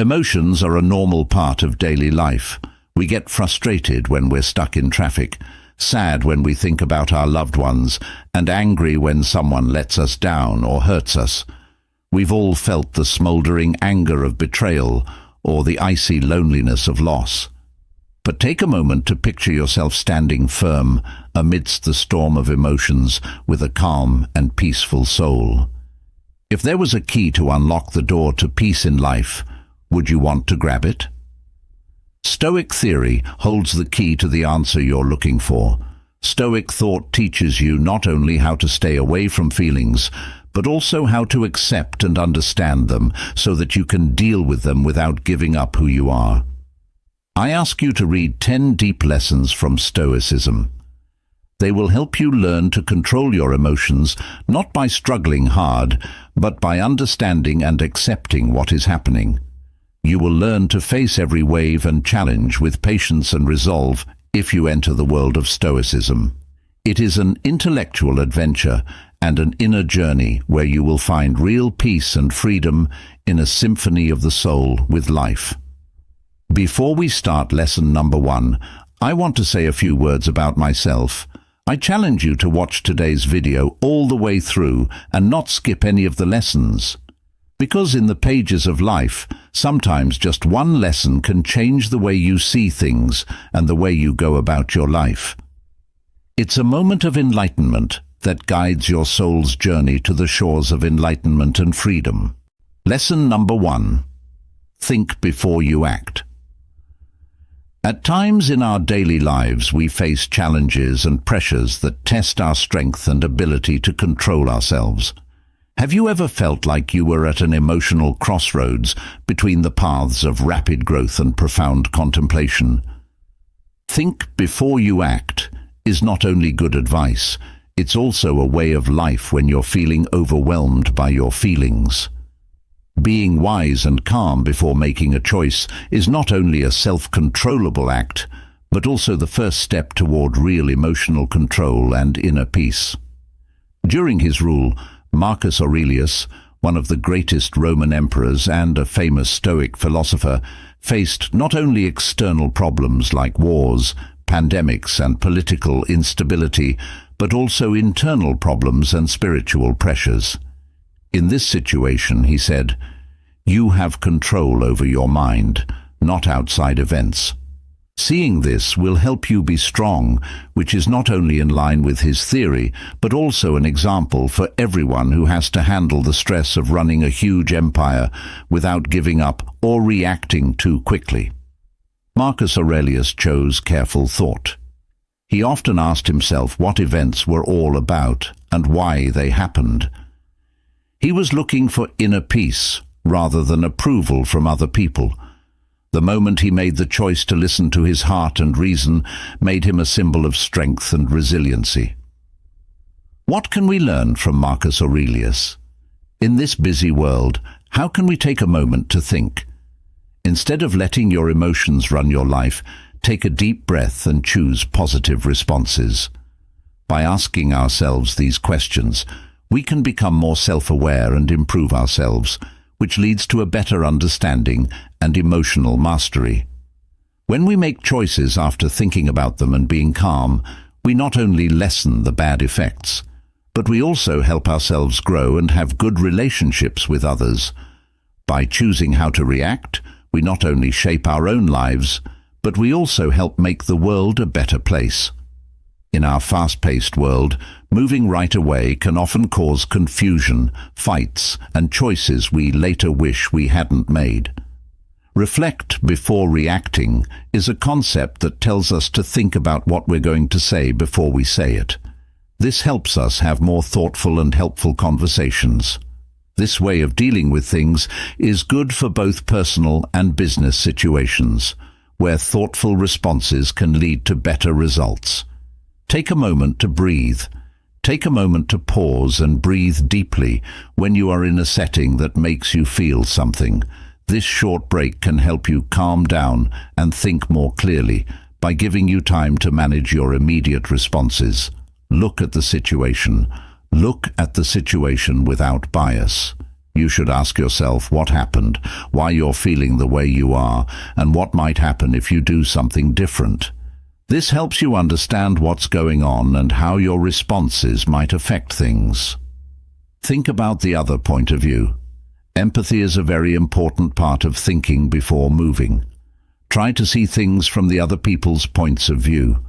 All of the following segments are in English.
Emotions are a normal part of daily life. We get frustrated when we're stuck in traffic, sad when we think about our loved ones, and angry when someone lets us down or hurts us. We've all felt the smouldering anger of betrayal or the icy loneliness of loss. But take a moment to picture yourself standing firm amidst the storm of emotions with a calm and peaceful soul. If there was a key to unlock the door to peace in life, would you want to grab it? Stoic theory holds the key to the answer you're looking for. Stoic thought teaches you not only how to stay away from feelings, but also how to accept and understand them so that you can deal with them without giving up who you are. I ask you to read 10 deep lessons from Stoicism. They will help you learn to control your emotions, not by struggling hard, but by understanding and accepting what is happening. You will learn to face every wave and challenge with patience and resolve if you enter the world of Stoicism. It is an intellectual adventure and an inner journey where you will find real peace and freedom in a symphony of the soul with life. Before we start lesson number 1, I want to say a few words about myself. I challenge you to watch today's video all the way through and not skip any of the lessons. Because in the pages of life, sometimes just one lesson can change the way you see things and the way you go about your life. It's a moment of enlightenment that guides your soul's journey to the shores of enlightenment and freedom. Lesson number 1. Think before you act. At times in our daily lives, we face challenges and pressures that test our strength and ability to control ourselves. Have you ever felt like you were at an emotional crossroads between the paths of rapid growth and profound contemplation? Think before you act is not only good advice, it's also a way of life when you're feeling overwhelmed by your feelings. Being wise and calm before making a choice is not only a self-controllable act, but also the first step toward real emotional control and inner peace. During his rule, Marcus Aurelius, one of the greatest Roman emperors and a famous Stoic philosopher, faced not only external problems like wars, pandemics, and political instability, but also internal problems and spiritual pressures. In this situation, he said, "You have control over your mind, not outside events." Seeing this will help you be strong, which is not only in line with his theory, but also an example for everyone who has to handle the stress of running a huge empire without giving up or reacting too quickly. Marcus Aurelius chose careful thought. He often asked himself what events were all about and why they happened. He was looking for inner peace rather than approval from other people. The moment he made the choice to listen to his heart and reason made him a symbol of strength and resiliency. What can we learn from Marcus Aurelius? In this busy world, how can we take a moment to think? Instead of letting your emotions run your life, take a deep breath and choose positive responses. By asking ourselves these questions, we can become more self-aware and improve ourselves, which leads to a better understanding and emotional mastery. When we make choices after thinking about them and being calm, we not only lessen the bad effects, but we also help ourselves grow and have good relationships with others. By choosing how to react, we not only shape our own lives, but we also help make the world a better place. In our fast-paced world, moving right away can often cause confusion, fights, and choices we later wish we hadn't made. Reflect before reacting is a concept that tells us to think about what we're going to say before we say it. This helps us have more thoughtful and helpful conversations. This way of dealing with things is good for both personal and business situations, where thoughtful responses can lead to better results. Take a moment to breathe. Take a moment to pause and breathe deeply when you are in a setting that makes you feel something. This short break can help you calm down and think more clearly by giving you time to manage your immediate responses. Look at the situation. Look at the situation without bias. You should ask yourself what happened, why you're feeling the way you are, and what might happen if you do something different. This helps you understand what's going on and how your responses might affect things. Think about the other point of view. Empathy is a very important part of thinking before moving. Try to see things from the other people's points of view.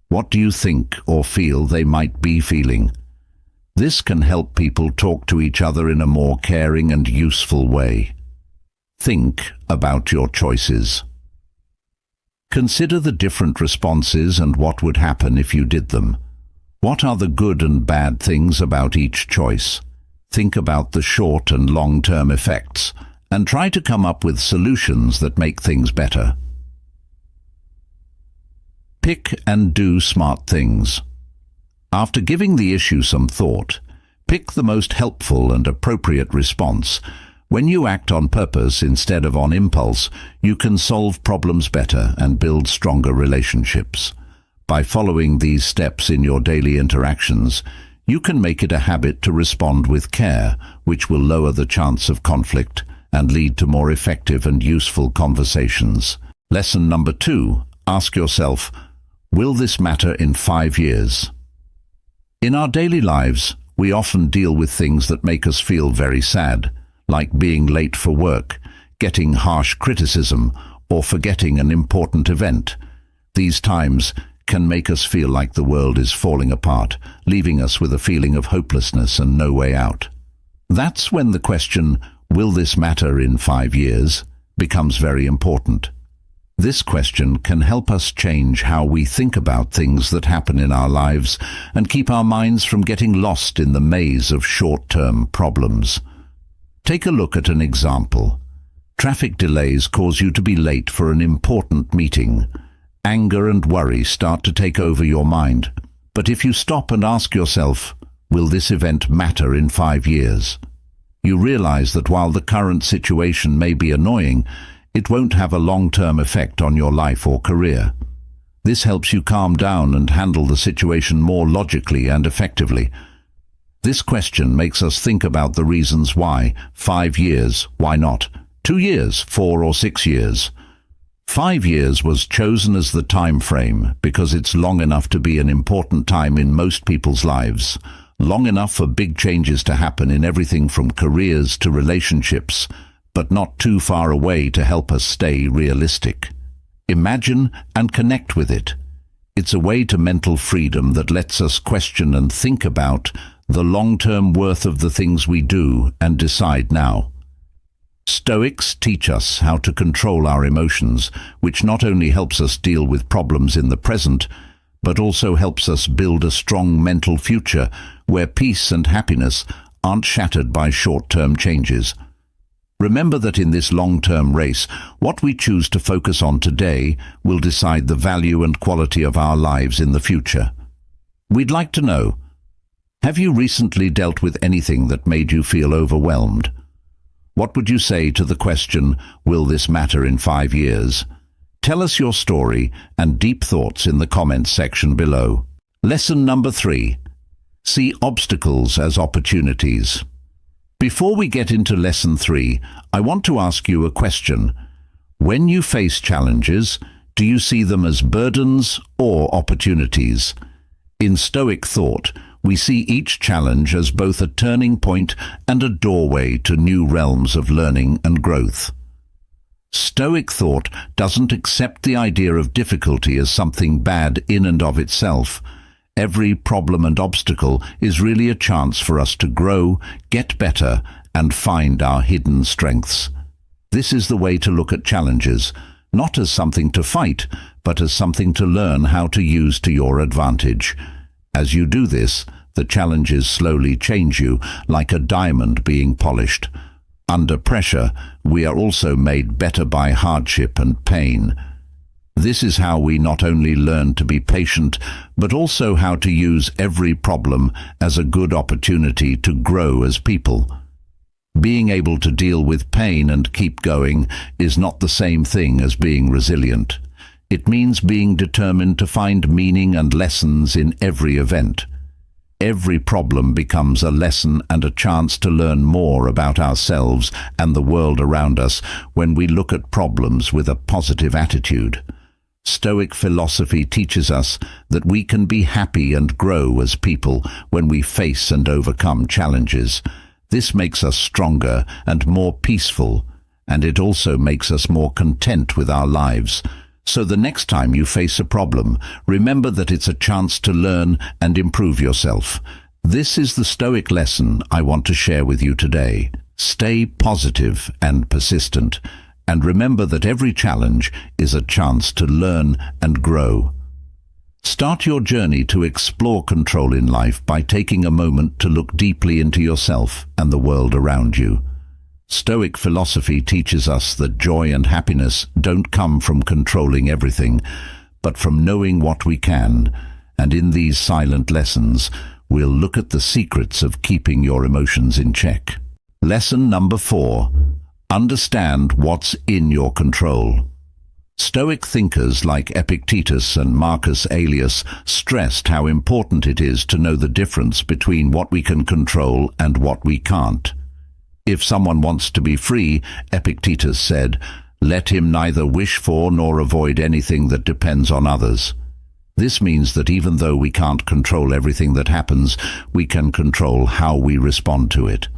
What do you think or feel they might be feeling? This can help people talk to each other in a more caring and useful way. Think about your choices. Consider the different responses and what would happen if you did them. What are the good and bad things about each choice? Think about the short and long-term effects, and try to come up with solutions that make things better. Pick and do smart things. After giving the issue some thought, pick the most helpful and appropriate response. When you act on purpose instead of on impulse, you can solve problems better and build stronger relationships. By following these steps in your daily interactions, you can make it a habit to respond with care, which will lower the chance of conflict and lead to more effective and useful conversations. Lesson number 2. Ask yourself, will this matter in 5 years? In our daily lives, we often deal with things that make us feel very sad, like being late for work, getting harsh criticism, or forgetting an important event. These times can make us feel like the world is falling apart, leaving us with a feeling of hopelessness and no way out. That's when the question, will this matter in 5 years, becomes very important. This question can help us change how we think about things that happen in our lives and keep our minds from getting lost in the maze of short-term problems. Take a look at an example. Traffic delays cause you to be late for an important meeting. Anger and worry start to take over your mind. But if you stop and ask yourself, will this event matter in 5 years? You realize that while the current situation may be annoying, it won't have a long-term effect on your life or career. This helps you calm down and handle the situation more logically and effectively. This question makes us think about the reasons why. 5 years, why not? 2 years, 4 or 6 years? 5 years was chosen as the time frame because it's long enough to be an important time in most people's lives. Long enough for big changes to happen in everything from careers to relationships, but not too far away to help us stay realistic. Imagine and connect with it. It's a way to mental freedom that lets us question and think about the long-term worth of the things we do and decide now. Stoics teach us how to control our emotions, which not only helps us deal with problems in the present, but also helps us build a strong mental future where peace and happiness aren't shattered by short-term changes. Remember that in this long-term race, what we choose to focus on today will decide the value and quality of our lives in the future. We'd like to know, have you recently dealt with anything that made you feel overwhelmed? What would you say to the question, will this matter in 5 years? Tell us your story and deep thoughts in the comments section below. Lesson number 3. See obstacles as opportunities. Before we get into Lesson 3, I want to ask you a question. When you face challenges, do you see them as burdens or opportunities? In Stoic thought, we see each challenge as both a turning point and a doorway to new realms of learning and growth. Stoic thought doesn't accept the idea of difficulty as something bad in and of itself. Every problem and obstacle is really a chance for us to grow, get better, and find our hidden strengths. This is the way to look at challenges, not as something to fight, but as something to learn how to use to your advantage. As you do this, the challenges slowly change you, like a diamond being polished. Under pressure, we are also made better by hardship and pain. This is how we not only learn to be patient, but also how to use every problem as a good opportunity to grow as people. Being able to deal with pain and keep going is not the same thing as being resilient. It means being determined to find meaning and lessons in every event. Every problem becomes a lesson and a chance to learn more about ourselves and the world around us when we look at problems with a positive attitude. Stoic philosophy teaches us that we can be happy and grow as people when we face and overcome challenges. This makes us stronger and more peaceful, and it also makes us more content with our lives. So the next time you face a problem, remember that it's a chance to learn and improve yourself. This is the Stoic lesson I want to share with you today. Stay positive and persistent, and remember that every challenge is a chance to learn and grow. Start your journey to explore control in life by taking a moment to look deeply into yourself and the world around you. Stoic philosophy teaches us that joy and happiness don't come from controlling everything, but from knowing what we can, and in these silent lessons, we'll look at the secrets of keeping your emotions in check. Lesson number 4. Understand what's in your control. Stoic thinkers like Epictetus and Marcus Aurelius stressed how important it is to know the difference between what we can control and what we can't. If someone wants to be free, Epictetus said, let him neither wish for nor avoid anything that depends on others. This means that even though we can't control everything that happens, we can control how we respond to it.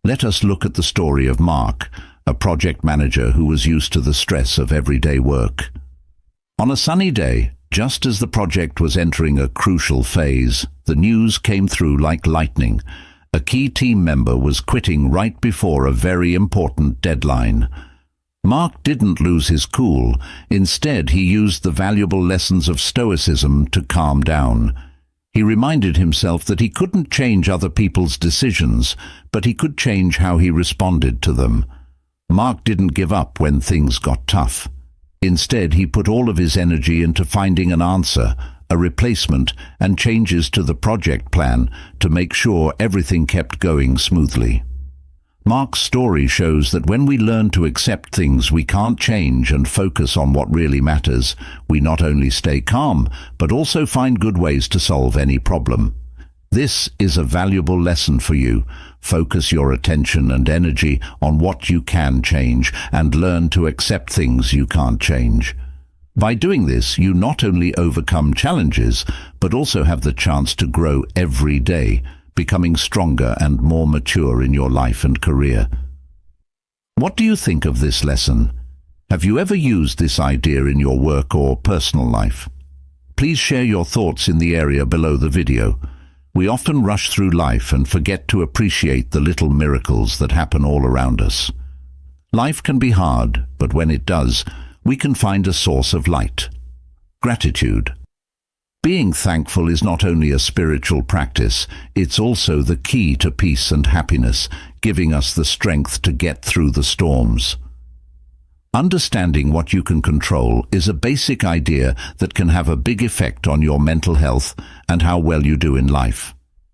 Let us look at the story of Mark, a project manager who was used to the stress of everyday work. On a sunny day, just as the project was entering a crucial phase, the news came through like lightning. A key team member was quitting right before a very important deadline. Mark didn't lose his cool. Instead, he used the valuable lessons of Stoicism to calm down. He reminded himself that he couldn't change other people's decisions, but he could change how he responded to them. Mark didn't give up when things got tough. Instead, he put all of his energy into finding an answer, a replacement, and changes to the project plan to make sure everything kept going smoothly. Mark's story shows that when we learn to accept things we can't change and focus on what really matters, we not only stay calm, but also find good ways to solve any problem. This is a valuable lesson for you. Focus your attention and energy on what you can change and learn to accept things you can't change. By doing this, you not only overcome challenges, but also have the chance to grow every day, becoming stronger and more mature in your life and career. What do you think of this lesson? Have you ever used this idea in your work or personal life? Please share your thoughts in the area below the video. We often rush through life and forget to appreciate the little miracles that happen all around us. Life can be hard, but when it does, we can find a source of light. Gratitude. Being thankful is not only a spiritual practice, it's also the key to peace and happiness, giving us the strength to get through the storms. Understanding what you can control is a basic idea that can have a big effect on your mental health and how well you do in life.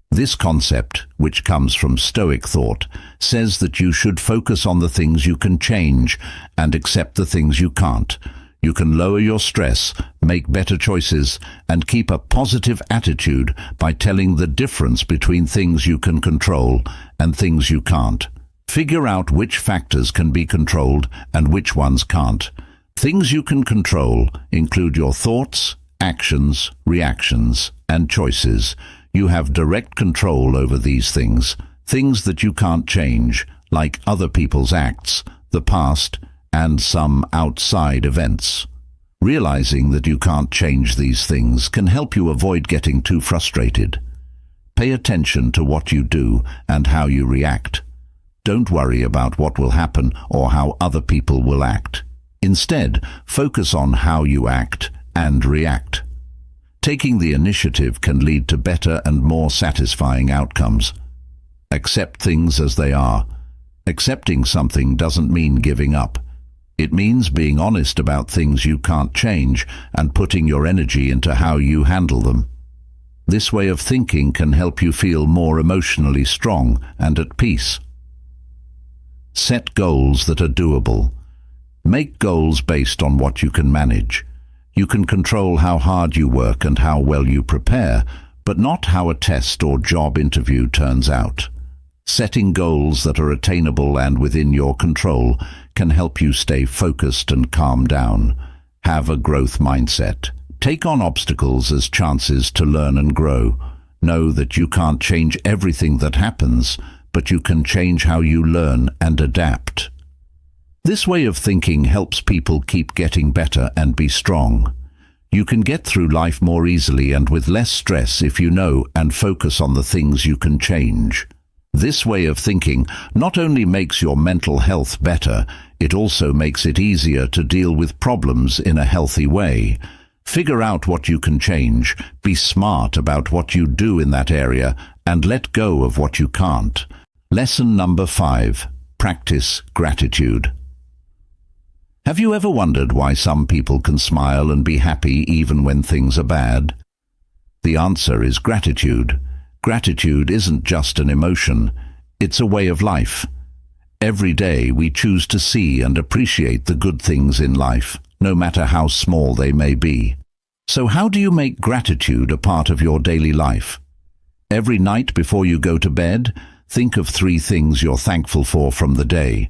This concept, which comes from Stoic thought, says that you should focus on the things you can change and accept the things you can't. You can lower your stress, make better choices, and keep a positive attitude by telling the difference between things you can control and things you can't. Figure out which factors can be controlled and which ones can't. Things you can control include your thoughts, actions, reactions, and choices. You have direct control over these things. Things that you can't change, like other people's acts, the past, and some outside events. Realizing that you can't change these things can help you avoid getting too frustrated. Pay attention to what you do and how you react. Don't worry about what will happen or how other people will act. Instead, focus on how you act and react. Taking the initiative can lead to better and more satisfying outcomes. Accept things as they are. Accepting something doesn't mean giving up. It means being honest about things you can't change and putting your energy into how you handle them. This way of thinking can help you feel more emotionally strong and at peace. Set goals that are doable. Make goals based on what you can manage. You can control how hard you work and how well you prepare, but not how a test or job interview turns out. Setting goals that are attainable and within your control can help you stay focused and calm down. Have a growth mindset. Take on obstacles as chances to learn and grow. Know that you can't change everything that happens, but you can change how you learn and adapt. This way of thinking helps people keep getting better and be strong. You can get through life more easily and with less stress if you know and focus on the things you can change. This way of thinking not only makes your mental health better, it also makes it easier to deal with problems in a healthy way. Figure out what you can change, be smart about what you do in that area, and let go of what you can't. Lesson number 5. Practice gratitude. Have you ever wondered why some people can smile and be happy even when things are bad? The answer is gratitude. Gratitude isn't just an emotion, it's a way of life. Every day we choose to see and appreciate the good things in life, no matter how small they may be. So how do you make gratitude a part of your daily life? Every night before you go to bed, think of 3 things you're thankful for from the day.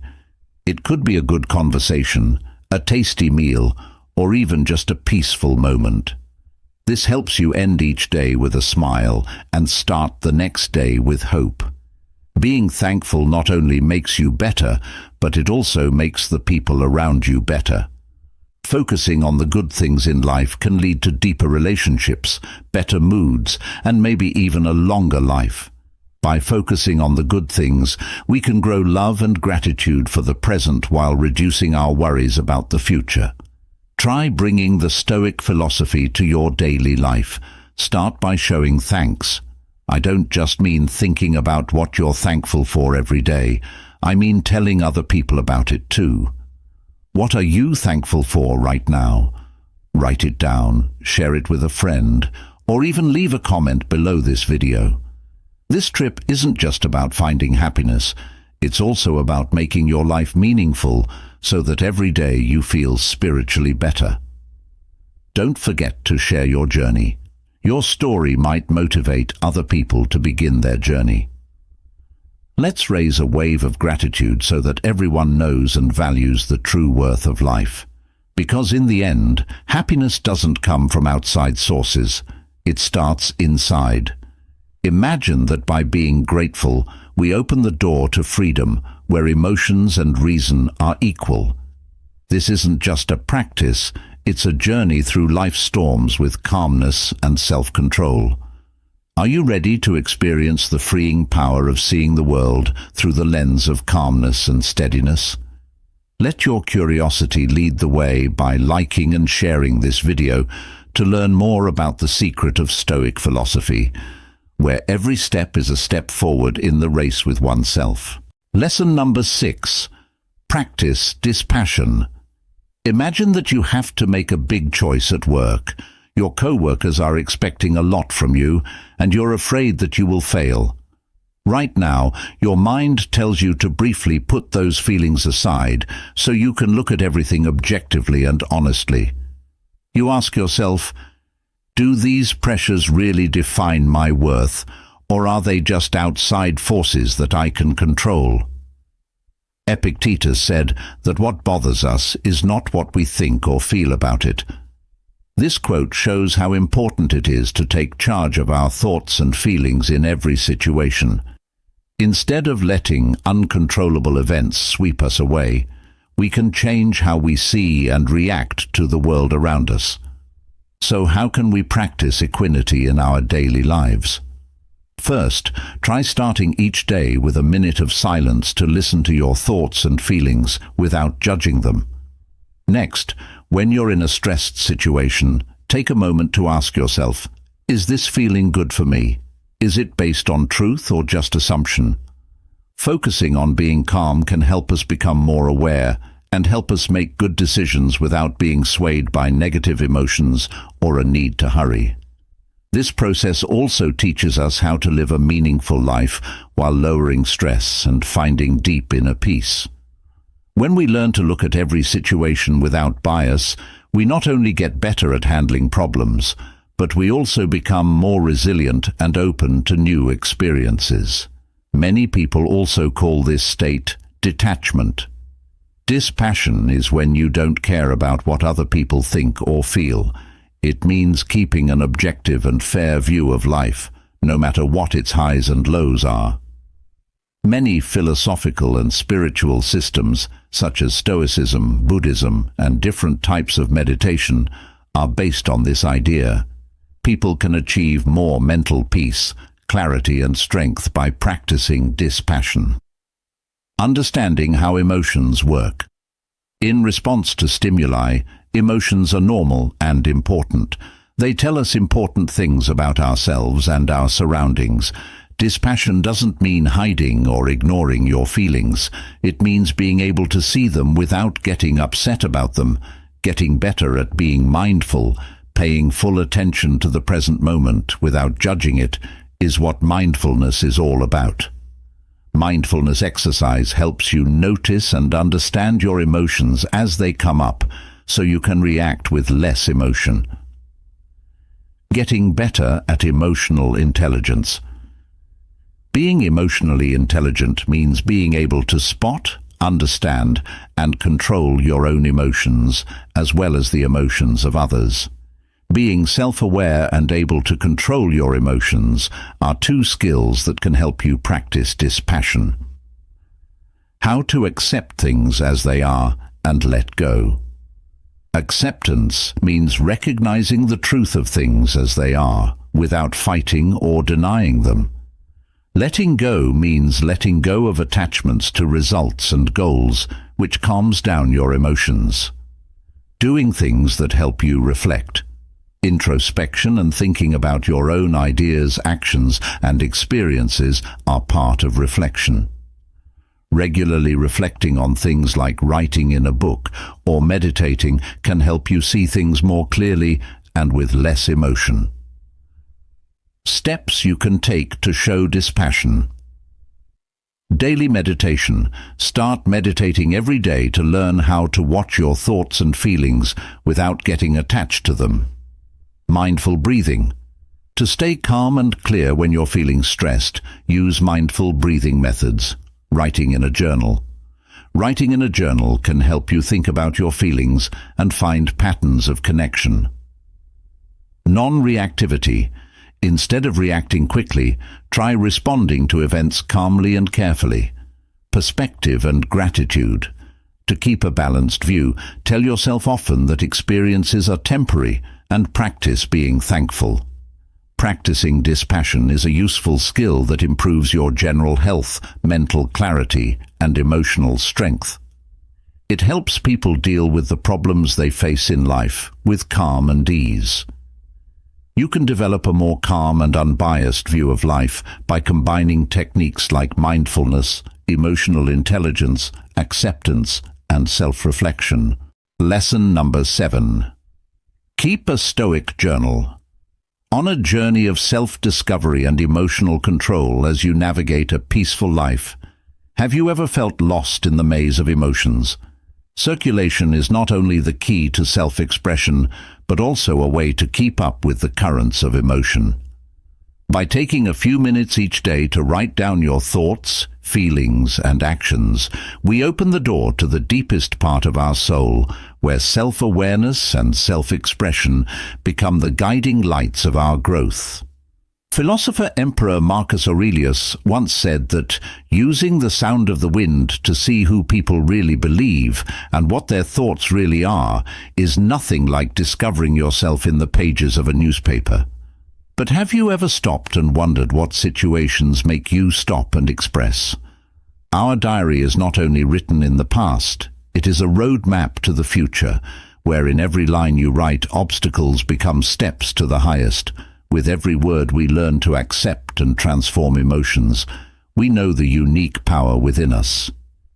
It could be a good conversation, a tasty meal, or even just a peaceful moment. This helps you end each day with a smile and start the next day with hope. Being thankful not only makes you better, but it also makes the people around you better. Focusing on the good things in life can lead to deeper relationships, better moods, and maybe even a longer life. By focusing on the good things, we can grow love and gratitude for the present while reducing our worries about the future. Try bringing the Stoic philosophy to your daily life. Start by showing thanks. I don't just mean thinking about what you're thankful for every day. I mean telling other people about it too. What are you thankful for right now? Write it down, share it with a friend, or even leave a comment below this video. This trip isn't just about finding happiness. It's also about making your life meaningful so that every day you feel spiritually better. Don't forget to share your journey. Your story might motivate other people to begin their journey. Let's raise a wave of gratitude so that everyone knows and values the true worth of life. Because in the end, happiness doesn't come from outside sources. It starts inside. Imagine that by being grateful, we open the door to freedom, where emotions and reason are equal. This isn't just a practice, it's a journey through life's storms with calmness and self-control. Are you ready to experience the freeing power of seeing the world through the lens of calmness and steadiness? Let your curiosity lead the way by liking and sharing this video to learn more about the secret of Stoic philosophy, where every step is a step forward in the race with oneself. Lesson number 6. Practice dispassion. Imagine that you have to make a big choice at work. Your co-workers are expecting a lot from you, and you're afraid that you will fail. Right now, your mind tells you to briefly put those feelings aside so you can look at everything objectively and honestly. You ask yourself, do these pressures really define my worth, or are they just outside forces that I can control? Epictetus said that what bothers us is not what we think or feel about it. This quote shows how important it is to take charge of our thoughts and feelings in every situation. Instead of letting uncontrollable events sweep us away, we can change how we see and react to the world around us. So how can we practice equanimity in our daily lives? First, try starting each day with a minute of silence to listen to your thoughts and feelings without judging them. Next, when you're in a stressed situation, take a moment to ask yourself, is this feeling good for me? Is it based on truth or just assumption? Focusing on being calm can help us become more aware and help us make good decisions without being swayed by negative emotions or a need to hurry. This process also teaches us how to live a meaningful life while lowering stress and finding deep inner peace. When we learn to look at every situation without bias, we not only get better at handling problems, but we also become more resilient and open to new experiences. Many people also call this state detachment. Dispassion is when you don't care about what other people think or feel. It means keeping an objective and fair view of life, no matter what its highs and lows are. Many philosophical and spiritual systems, such as Stoicism, Buddhism, and different types of meditation, are based on this idea. People can achieve more mental peace, clarity, and strength by practicing dispassion. Understanding how emotions work. In response to stimuli, emotions are normal and important. They tell us important things about ourselves and our surroundings. Dispassion doesn't mean hiding or ignoring your feelings. It means being able to see them without getting upset about them, getting better at being mindful. Paying full attention to the present moment without judging it is what mindfulness is all about. Mindfulness exercise helps you notice and understand your emotions as they come up, so you can react with less emotion. Getting better at emotional intelligence. Being emotionally intelligent means being able to spot, understand, and control your own emotions, as well as the emotions of others. Being self-aware and able to control your emotions are two skills that can help you practice dispassion. How to accept things as they are and let go. Acceptance means recognizing the truth of things as they are, without fighting or denying them. Letting go means letting go of attachments to results and goals, which calms down your emotions. Doing things that help you reflect. Introspection and thinking about your own ideas, actions, and experiences are part of reflection. Regularly reflecting on things like writing in a book or meditating can help you see things more clearly and with less emotion. Steps you can take to show dispassion. Daily meditation. Start meditating every day to learn how to watch your thoughts and feelings without getting attached to them. Mindful breathing. To stay calm and clear when you're feeling stressed, use mindful breathing methods. Writing in a journal. Writing in a journal can help you think about your feelings and find patterns of connection. Non-reactivity. Instead of reacting quickly, try responding to events calmly and carefully. Perspective and gratitude. To keep a balanced view, tell yourself often that experiences are temporary and practice being thankful. Practicing dispassion is a useful skill that improves your general health, mental clarity, and emotional strength. It helps people deal with the problems they face in life with calm and ease. You can develop a more calm and unbiased view of life by combining techniques like mindfulness, emotional intelligence, acceptance, and self-reflection. Lesson number 7. Keep a Stoic journal. On a journey of self-discovery and emotional control as you navigate a peaceful life, have you ever felt lost in the maze of emotions? Circulation is not only the key to self-expression, but also a way to keep up with the currents of emotion. By taking a few minutes each day to write down your thoughts, feelings, and actions, we open the door to the deepest part of our soul, where self-awareness and self-expression become the guiding lights of our growth. Philosopher Emperor Marcus Aurelius once said that using the sound of the wind to see who people really believe and what their thoughts really are is nothing like discovering yourself in the pages of a newspaper. But have you ever stopped and wondered what situations make you stop and express? Our diary is not only written in the past, it is a roadmap to the future, where in every line you write, obstacles become steps to the highest. With every word we learn to accept and transform emotions. We know the unique power within us.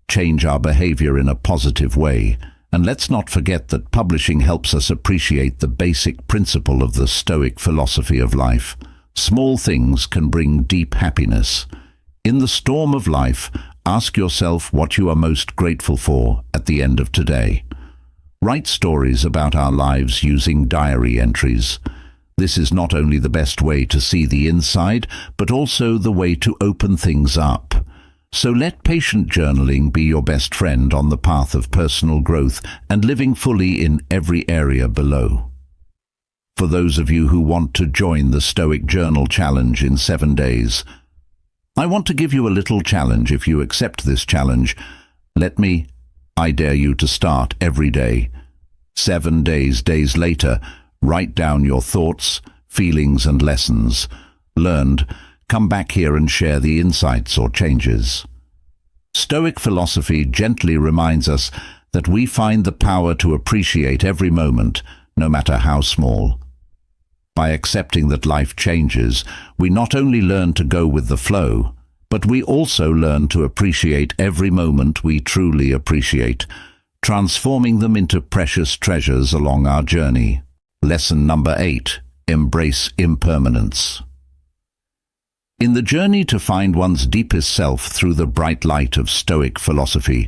Change our behavior in a positive way. And let's not forget that publishing helps us appreciate the basic principle of the Stoic philosophy of life. Small things can bring deep happiness. In the storm of life, ask yourself what you are most grateful for at the end of today. Write stories about our lives using diary entries. This is not only the best way to see the inside, but also the way to open things up. So let patient journaling be your best friend on the path of personal growth and living fully in every area below. For those of you who want to join the Stoic Journal Challenge in 7 days, I want to give you a little challenge. If you accept this challenge, I dare you to start every day. 7 days later, write down your thoughts, feelings and lessons learned. Come back here and share the insights or changes. Stoic philosophy gently reminds us that we find the power to appreciate every moment, no matter how small. By accepting that life changes, we not only learn to go with the flow, but we also learn to appreciate every moment we truly appreciate, transforming them into precious treasures along our journey. Lesson number 8. Embrace impermanence. In the journey to find one's deepest self through the bright light of Stoic philosophy,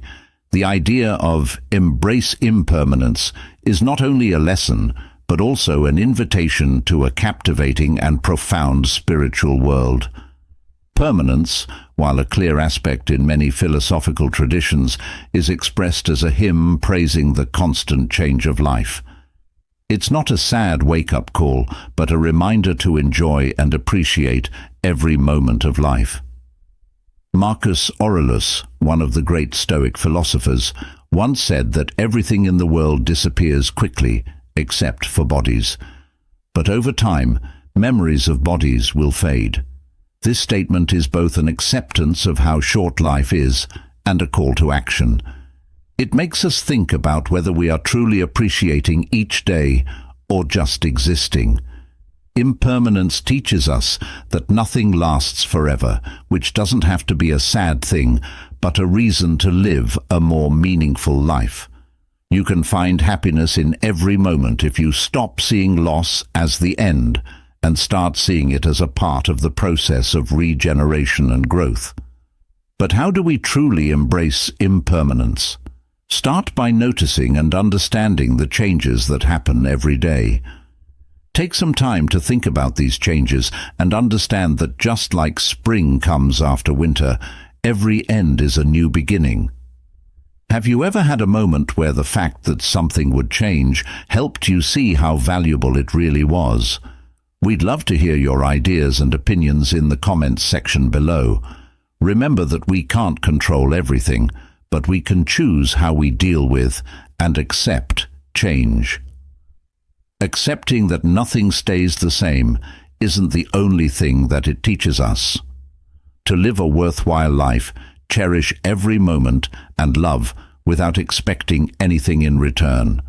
the idea of embrace impermanence is not only a lesson, but also an invitation to a captivating and profound spiritual world. Permanence, while a clear aspect in many philosophical traditions, is expressed as a hymn praising the constant change of life. It's not a sad wake-up call, but a reminder to enjoy and appreciate every moment of life. Marcus Aurelius, one of the great Stoic philosophers, once said that everything in the world disappears quickly, except for bodies. But over time, memories of bodies will fade. This statement is both an acceptance of how short life is and a call to action. It makes us think about whether we are truly appreciating each day or just existing. Impermanence teaches us that nothing lasts forever, which doesn't have to be a sad thing, but a reason to live a more meaningful life. You can find happiness in every moment if you stop seeing loss as the end and start seeing it as a part of the process of regeneration and growth. But how do we truly embrace impermanence? Start by noticing and understanding the changes that happen every day. Take some time to think about these changes and understand that just like spring comes after winter, every end is a new beginning. Have you ever had a moment where the fact that something would change helped you see how valuable it really was? We'd love to hear your ideas and opinions in the comments section below. Remember that we can't control everything, but we can choose how we deal with and accept change. Accepting that nothing stays the same isn't the only thing that it teaches us. To live a worthwhile life, cherish every moment and love without expecting anything in return.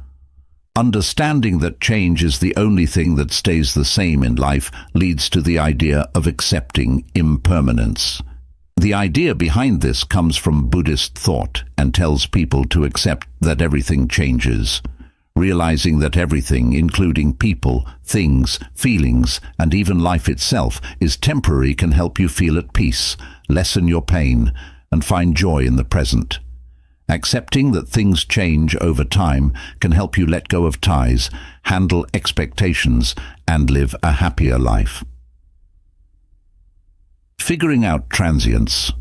Understanding that change is the only thing that stays the same in life leads to the idea of accepting impermanence. The idea behind this comes from Buddhist thought and tells people to accept that everything changes. Realizing that everything, including people, things, feelings, and even life itself, is temporary can help you feel at peace, lessen your pain, and find joy in the present. Accepting that things change over time can help you let go of ties, handle expectations, and live a happier life. Figuring out transience.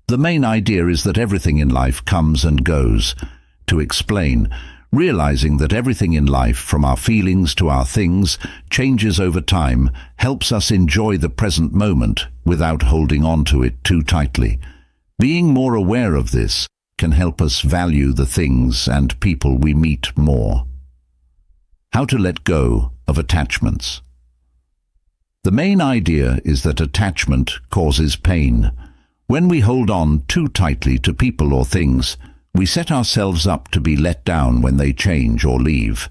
The main idea is that everything in life comes and goes. To explain, realizing that everything in life, from our feelings to our things, changes over time, helps us enjoy the present moment without holding on to it too tightly. Being more aware of this can help us value the things and people we meet more. How to let go of attachments. The main idea is that attachment causes pain. When we hold on too tightly to people or things, we set ourselves up to be let down when they change or leave.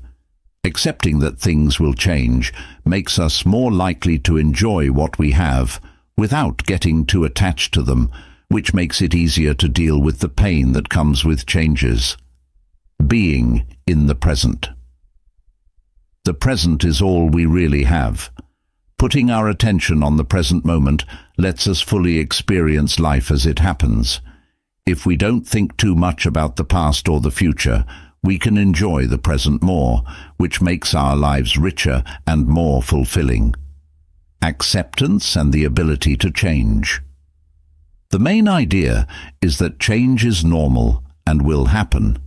Accepting that things will change makes us more likely to enjoy what we have without getting too attached to them, which makes it easier to deal with the pain that comes with changes. Being in the present. The present is all we really have. Putting our attention on the present moment lets us fully experience life as it happens. If we don't think too much about the past or the future, we can enjoy the present more, which makes our lives richer and more fulfilling. Acceptance and the ability to change. The main idea is that change is normal and will happen.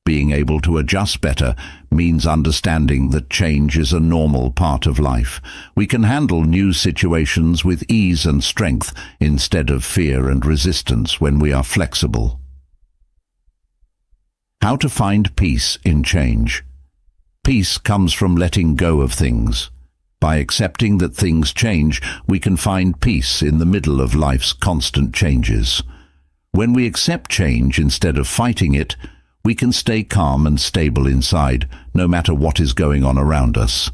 Being able to adjust better means understanding that change is a normal part of life. We can handle new situations with ease and strength instead of fear and resistance when we are flexible. How to find peace in change. Peace comes from letting go of things. By accepting that things change, we can find peace in the middle of life's constant changes. When we accept change instead of fighting it, we can stay calm and stable inside, no matter what is going on around us.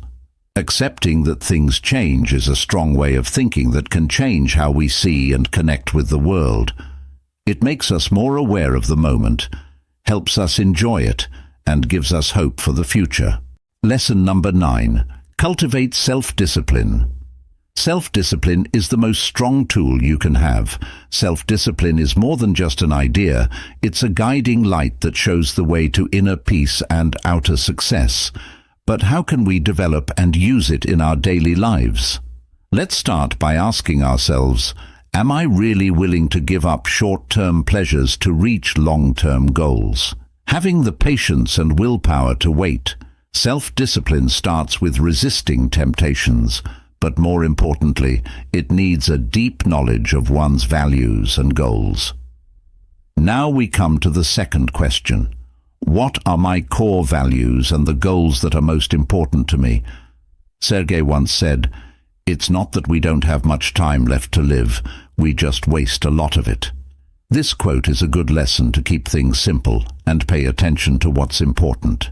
Accepting that things change is a strong way of thinking that can change how we see and connect with the world. It makes us more aware of the moment, helps us enjoy it, and gives us hope for the future. Lesson number 9. Cultivate self-discipline. Self-discipline is the most strong tool you can have. Self-discipline is more than just an idea. It's a guiding light that shows the way to inner peace and outer success. But how can we develop and use it in our daily lives? Let's start by asking ourselves, am I really willing to give up short-term pleasures to reach long-term goals? Having the patience and willpower to wait. Self-discipline starts with resisting temptations. But more importantly, it needs a deep knowledge of one's values and goals. Now we come to the second question. What are my core values and the goals that are most important to me? Sergey once said, "It's not that we don't have much time left to live, we just waste a lot of it." This quote is a good lesson to keep things simple and pay attention to what's important.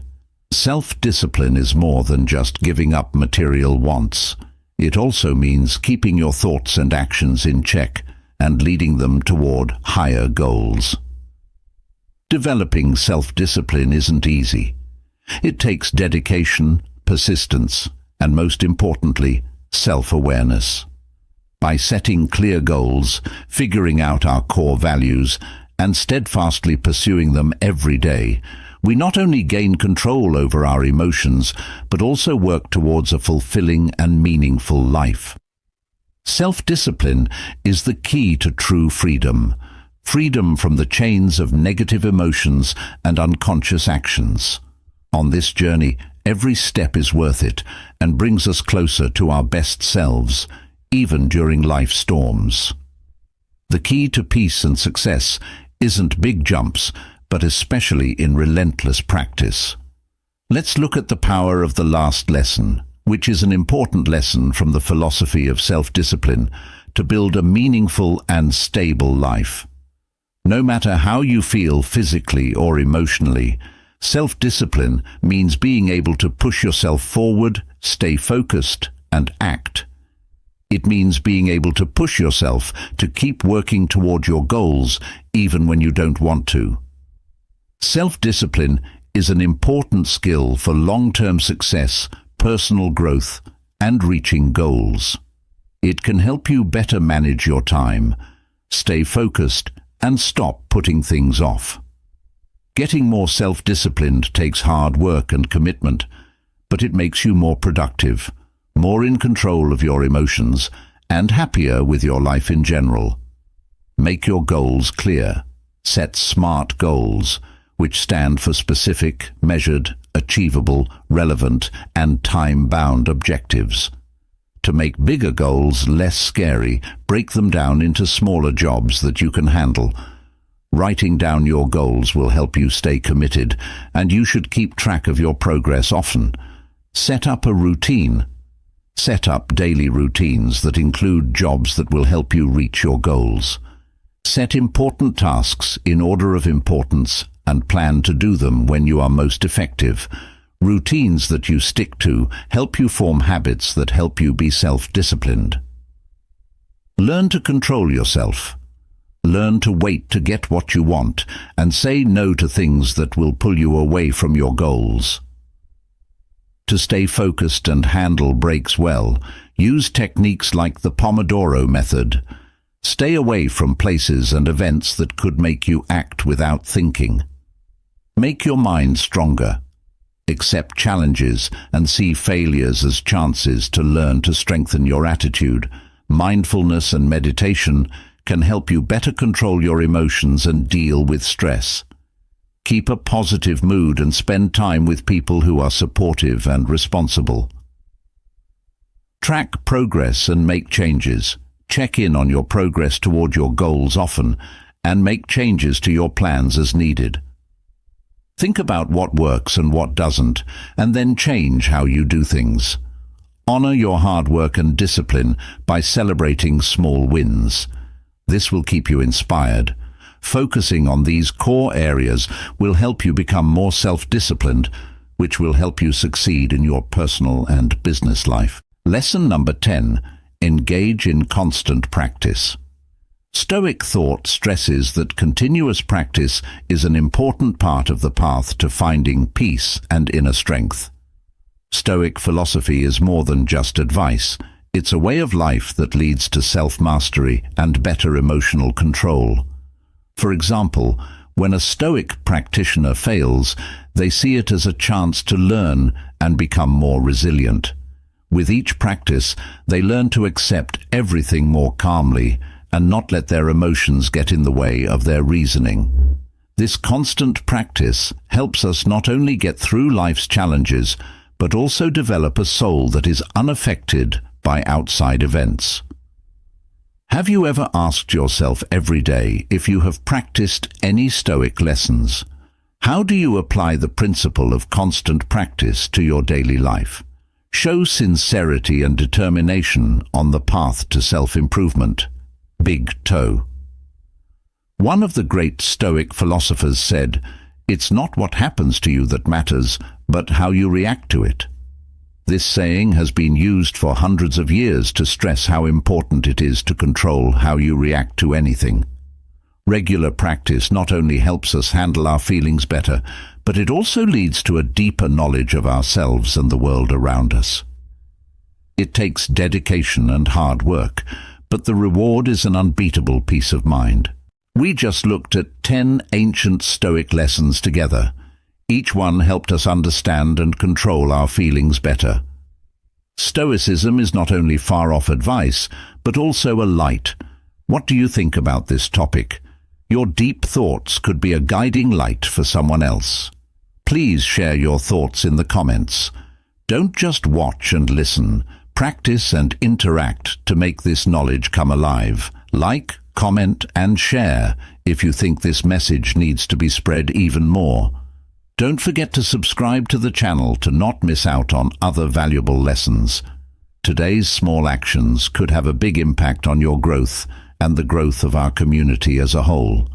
Self-discipline is more than just giving up material wants. It also means keeping your thoughts and actions in check and leading them toward higher goals. Developing self-discipline isn't easy. It takes dedication, persistence, and most importantly, self-awareness. By setting clear goals, figuring out our core values, and steadfastly pursuing them every day, we not only gain control over our emotions, but also work towards a fulfilling and meaningful life. Self-discipline is the key to true freedom. Freedom from the chains of negative emotions and unconscious actions. On this journey, every step is worth it and brings us closer to our best selves, even during life's storms. The key to peace and success isn't big jumps, but especially in relentless practice. Let's look at the power of the last lesson, which is an important lesson from the philosophy of self-discipline to build a meaningful and stable life. No matter how you feel physically or emotionally, self-discipline means being able to push yourself forward, stay focused, and act. It means being able to push yourself to keep working toward your goals even when you don't want to. Self-discipline is an important skill for long-term success, personal growth, and reaching goals. It can help you better manage your time, stay focused, and stop putting things off. Getting more self-disciplined takes hard work and commitment, but it makes you more productive, more in control of your emotions, and happier with your life in general. Make your goals clear. Set SMART goals, which stand for specific, measured, achievable, relevant, and time-bound objectives. To make bigger goals less scary, break them down into smaller jobs that you can handle. Writing down your goals will help you stay committed, and you should keep track of your progress often. Set up a routine. Set up daily routines that include jobs that will help you reach your goals. Set important tasks in order of importance and plan to do them when you are most effective. Routines that you stick to help you form habits that help you be self-disciplined. Learn to control yourself. Learn to wait to get what you want and say no to things that will pull you away from your goals. To stay focused and handle breaks well, use techniques like the Pomodoro method. Stay away from places and events that could make you act without thinking. Make your mind stronger. Accept challenges and see failures as chances to learn to strengthen your attitude. Mindfulness and meditation can help you better control your emotions and deal with stress. Keep a positive mood and spend time with people who are supportive and responsible. Track progress and make changes. Check in on your progress toward your goals often and make changes to your plans as needed. Think about what works and what doesn't, and then change how you do things. Honor your hard work and discipline by celebrating small wins. This will keep you inspired. Focusing on these core areas will help you become more self-disciplined, which will help you succeed in your personal and business life. Lesson number 10. Engage in constant practice. Stoic thought stresses that continuous practice is an important part of the path to finding peace and inner strength. Stoic philosophy is more than just advice. It's a way of life that leads to self-mastery and better emotional control. For example, when a Stoic practitioner fails, they see it as a chance to learn and become more resilient. With each practice, they learn to accept everything more calmly and not let their emotions get in the way of their reasoning. This constant practice helps us not only get through life's challenges, but also develop a soul that is unaffected by outside events. Have you ever asked yourself every day if you have practiced any Stoic lessons? How do you apply the principle of constant practice to your daily life? Show sincerity and determination on the path to self-improvement. Big toe. One of the great Stoic philosophers said, "It's not what happens to you that matters, but how you react to it." This saying has been used for hundreds of years to stress how important it is to control how you react to anything. Regular practice not only helps us handle our feelings better, but it also leads to a deeper knowledge of ourselves and the world around us. It takes dedication and hard work, but the reward is an unbeatable peace of mind. We just looked at 10 ancient Stoic lessons together. Each one helped us understand and control our feelings better. Stoicism is not only far-off advice, but also a light. What do you think about this topic? Your deep thoughts could be a guiding light for someone else. Please share your thoughts in the comments. Don't just watch and listen. Practice and interact to make this knowledge come alive. Like, comment, and share if you think this message needs to be spread even more. Don't forget to subscribe to the channel to not miss out on other valuable lessons. Today's small actions could have a big impact on your growth and the growth of our community as a whole.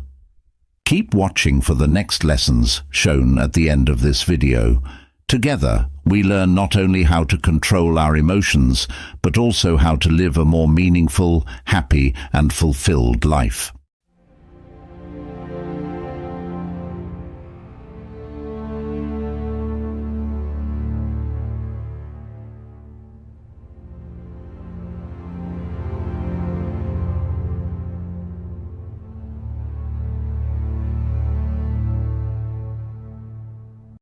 Keep watching for the next lessons shown at the end of this video. Together, we learn not only how to control our emotions, but also how to live a more meaningful, happy, and fulfilled life.